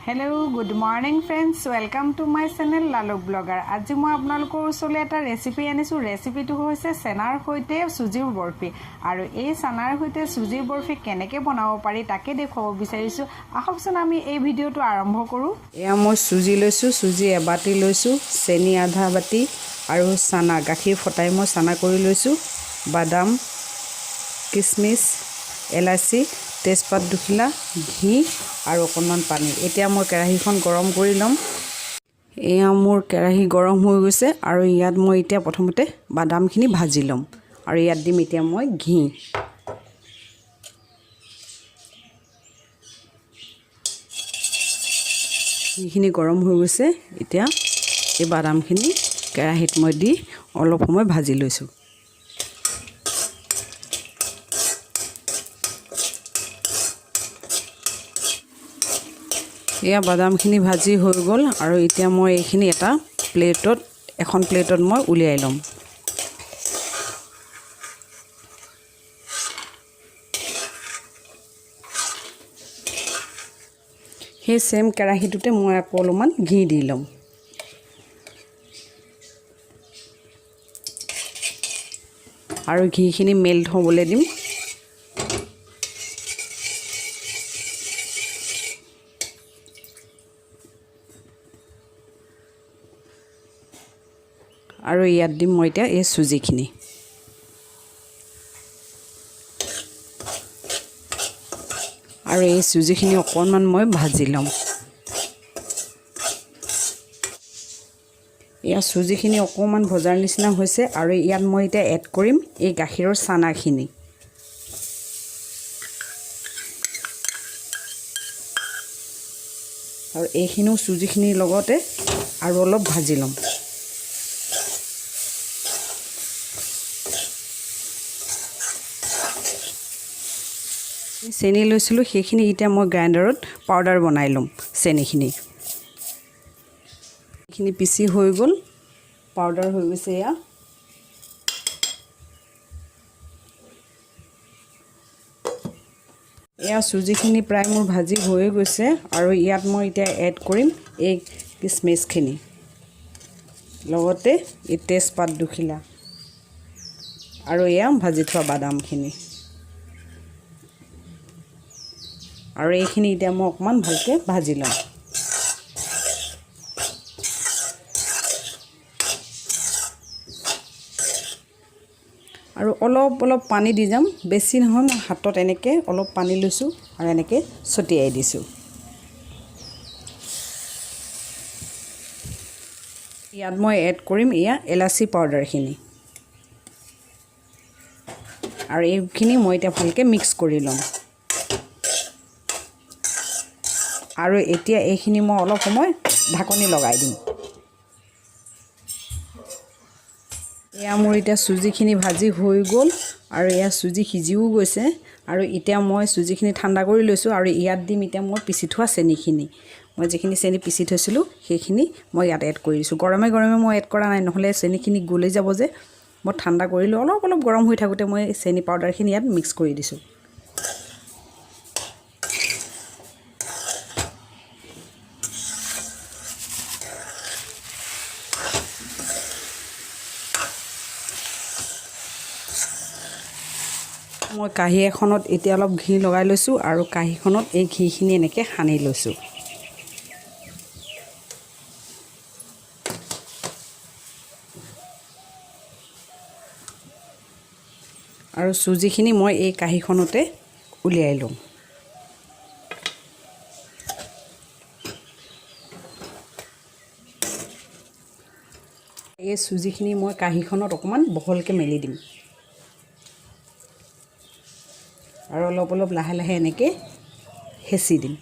Hello, good morning friends. Welcome to my channel Laluk Blogger. আজি মই আপোনালোকৰ ওচৰলৈ এটা ৰেচিপি আনিছো। ৰেচিপিটো হৈছে চেনাৰ সৈতে সুজিৰ বৰফি। আৰু এই চেনাৰ সৈতে সুজিৰ বৰফি কেনেকৈ বনাব পাৰি তাকে দেখুৱাব বিচাৰিছো। আহকচোন আমি এই ভিডিওটো আৰম্ভ কৰো। এয়া মই সুজি লৈছো, সুজি এবাটি লৈছো, চেনি আধা বাটি আৰু চানা গাখীৰ ফটাই মই চানা কৰি লৈছো, বাদাম, কিশমিশ, এলাচি, তেজপাত দুখিলা, ঘি আৰু অকণমান পানী। এতিয়া মই কেৰাহীখন গৰম কৰি ল'ম। এয়া মোৰ কেৰাহী গৰম হৈ গৈছে আৰু ইয়াত মই এতিয়া প্ৰথমতে বাদামখিনি ভাজি ল'ম আৰু ইয়াত দিম এতিয়া মই ঘি। ঘিখিনি গৰম হৈ গৈছে। এতিয়া এই বাদামখিনি কেৰাহীত মই দি অলপ সময় ভাজি লৈছোঁ। এয়া বাদামখিনি ভাজি হৈ গ'ল আৰু এতিয়া মই এইখিনি এখন প্লেটত মই উলিয়াই ল'ম। সেই সেম কেৰাহীটোতে মই আকৌ অলপমান ঘি দি ল'ম। আৰু ঘিখিনি মেল্ট হ'বলৈ দিম। আৰু ইয়াত দিম মই এতিয়া এই সুজিখিনি। আৰু এই সুজিখিনি অকণমান মই ভাজি ল'ম। এয়া সুজিখিনি অকণমান ভজাৰ নিচিনা হৈছে আৰু ইয়াত মই এতিয়া এড কৰিম এই গাখীৰৰ চানাখিনি। আৰু এইখিনিও সুজিখিনিৰ লগতে আৰু অলপ ভাজি ল'ম। চেনি লৈছিলোঁ সেইখিনি এতিয়া মই গ্ৰাইণ্ডাৰত পাউডাৰ বনাই ল'ম। চেনিখিনি এইখিনি পিচি হৈ গ'ল, পাউডাৰ হৈ গৈছে। এয়া চুজিখিনি প্ৰায় মোৰ ভাজি হৈ গৈছে আৰু ইয়াত মই এতিয়া এড কৰিম এই কিশমিশখিনি, লগতে এই তেজপাত দুখিলা আৰু এয়া ভাজি থোৱা বাদামখিনি। আৰু এইখিনি এতিয়া মই অকণমান ভালকৈ ভাজি ল'ম। আৰু অলপ পানী দি যাম, বেছি নহয়। মই হাতত এনেকৈ অলপ পানী লৈছোঁ আৰু এনেকৈ ছটিয়াই দিছোঁ। ইয়াত মই এড কৰিম এয়া এলাচি পাউডাৰখিনি আৰু এইখিনি মই এতিয়া ভালকৈ মিক্স কৰি ল'ম। আৰু এতিয়া এইখিনি মই অলপ সময় ঢাকনি লগাই দিম। এয়া মোৰ এতিয়া চুজিখিনি ভাজি হৈ গ'ল আৰু এয়া চুজি সিজিও গৈছে। আৰু এতিয়া মই চুজিখিনি ঠাণ্ডা কৰি লৈছোঁ আৰু ইয়াত দিম এতিয়া মই পিচি থোৱা চেনিখিনি। মই যিখিনি চেনি পিচি থৈছিলোঁ সেইখিনি মই ইয়াত এড কৰি দিছোঁ। গৰমে গৰমে মই এড কৰা নাই, নহ'লে চেনিখিনি গলি যাব যে। মই ঠাণ্ডা কৰিলোঁ, অলপ গৰম হৈ থাকোঁতে মই চেনি পাউডাৰখিনি ইয়াত মিক্স কৰি দিছোঁ। মই কাঁহী এখনত এতিয়া অলপ ঘি লগাই লৈছোঁ আৰু কাঁহীখনত এই ঘিখিনি এনেকৈ সানি লৈছোঁ। আৰু চুজিখিনি মই এই কাঁহীখনতে উলিয়াই লওঁ। এই চুজিখিনি মই কাঁহীখনত অকণমান বহলকৈ মেলি দিম আৰু অলপ লাহে লাহে এনেকৈ হেঁচি দিম।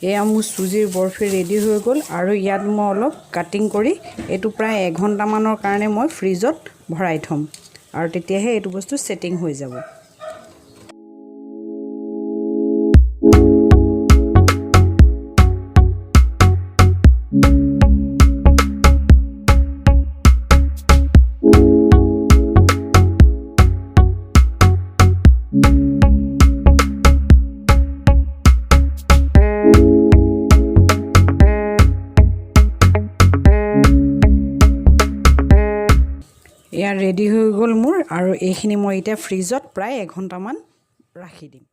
এয়া মোৰ চুজিৰ বৰফি ৰেডি হৈ গ'ল আৰু ইয়াত মই অলপ কাটিং কৰি এইটো প্ৰায় এঘণ্টামানৰ কাৰণে মই ফ্ৰিজত ভৰাই থ'ম আৰু তেতিয়াহে এইটো বস্তু ছেটিং হৈ যাব। এয়া ৰেডি হৈ গ'ল মোৰ আৰু এইখিনি মই এতিয়া ফ্ৰিজত প্ৰায় এঘণ্টামান ৰাখি দিম।